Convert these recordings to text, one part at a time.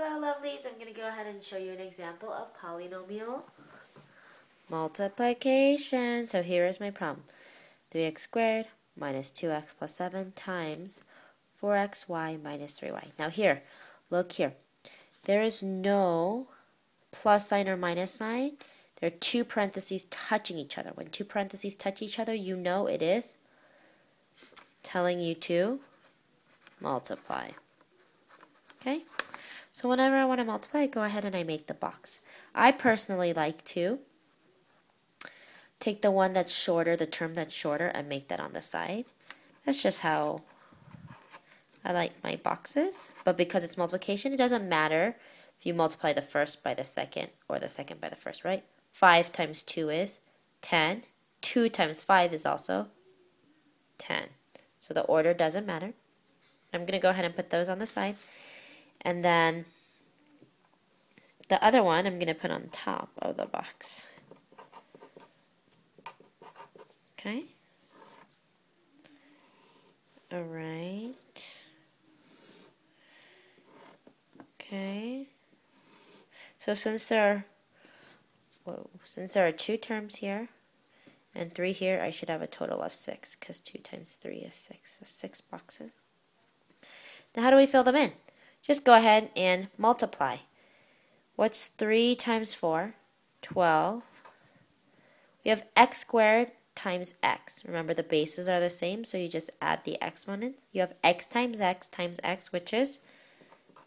Hello lovelies, I'm going to go ahead and show you an example of polynomial multiplication. So here is my problem. 3x squared minus 2x plus 7 times 4xy minus 3y. Now here, look here. There is no plus sign or minus sign. There are two parentheses touching each other. When two parentheses touch each other, you know it is telling you to multiply. Okay? So whenever I want to multiply, I go ahead and I make the box. I personally like to take the one that's shorter, the term that's shorter, and make that on the side. That's just how I like my boxes. But because it's multiplication, it doesn't matter if you multiply the first by the second or the second by the first, right? 5 times 2 is 10. 2 times 5 is also 10. So the order doesn't matter. I'm going to go ahead and put those on the side. And then the other one I'm going to put on top of the box. Okay. All right. Okay. So since there are two terms here and 3 here, I should have a total of 6 because 2 times 3 is 6. So 6 boxes. Now how do we fill them in? Just go ahead and multiply. What's 3 times 4? 12. We have x squared times x. Remember the bases are the same, so you just add the exponents. You have x, which is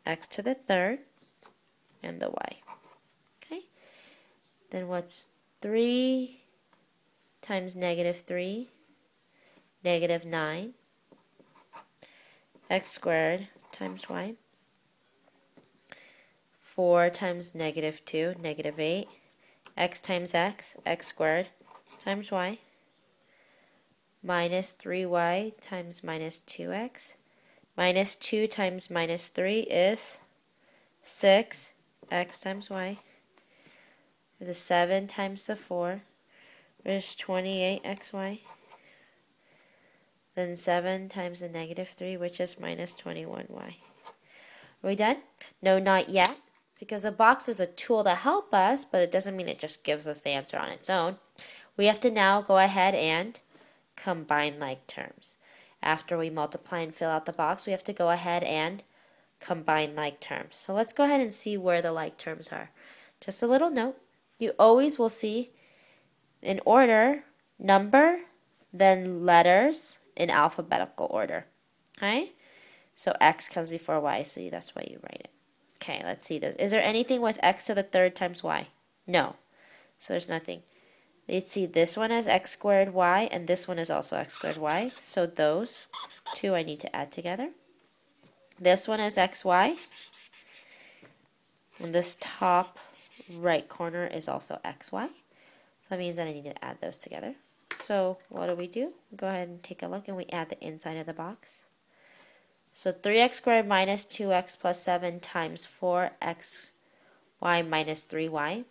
x to the third, and the y. Okay? Then what's 3 times negative 3? Negative 9. X squared times y. 4 times negative 2, negative 8. X times x, x squared times y. Minus 3y times minus 2x. Minus 2 times minus 3 is 6, x times y. The 7 times the 4 is 28xy. Then 7 times the negative 3, which is minus 21y. Are we done? No, not yet. Because a box is a tool to help us, but it doesn't mean it just gives us the answer on its own. We have to now go ahead and combine like terms. After we multiply and fill out the box, we have to go ahead and combine like terms. So let's go ahead and see where the like terms are. Just a little note. You always will see in order, number, then letters in alphabetical order. Okay? So x comes before y, so that's why you write it. Okay, let's see this. Is there anything with x to the third times y? No. So there's nothing. Let's see, this one is x squared y, and this one is also x squared y. So those two I need to add together. This one is xy. And this top right corner is also xy. So that means that I need to add those together. So what do? Go ahead and take a look, and we add the inside of the box. So 3x squared minus 2x plus 7 times 4xy minus 3y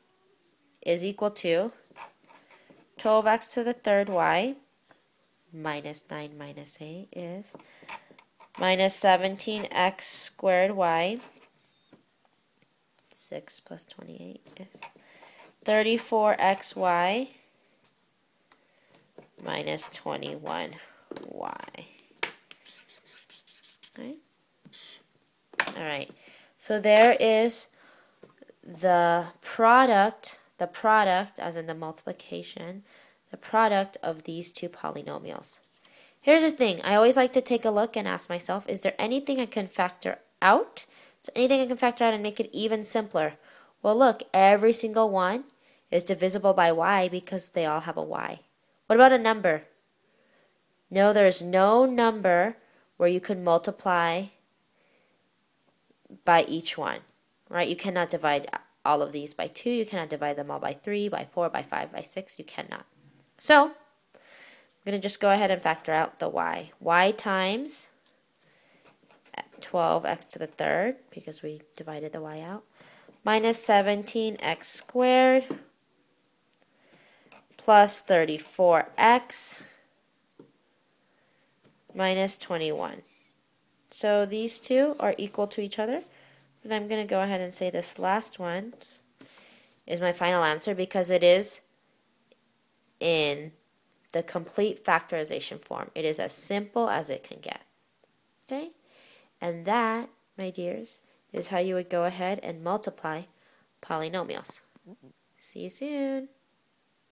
is equal to 12x to the third y minus 9 minus 8 is minus 17x squared y. 6 plus 28 is 34xy minus 21y. Okay. All right. So there is the product as in the multiplication, the product of these two polynomials. Here's the thing. I always like to take a look and ask myself, is there anything I can factor out? Is there anything I can factor out and make it even simpler? Well, look, every single one is divisible by y because they all have a y. What about a number? No, there's no number where you can multiply by each one, right? You cannot divide all of these by 2. You cannot divide them all by 3, by 4, by 5, by 6. You cannot. So, I'm going to just go ahead and factor out the y. Y times 12x to the third, because we divided the y out, minus 17x squared plus 34x minus 21. So these two are equal to each other. And I'm going to go ahead and say this last one is my final answer because it is in the complete factorization form. It is as simple as it can get. Okay? And that, my dears, is how you would go ahead and multiply polynomials. See you soon.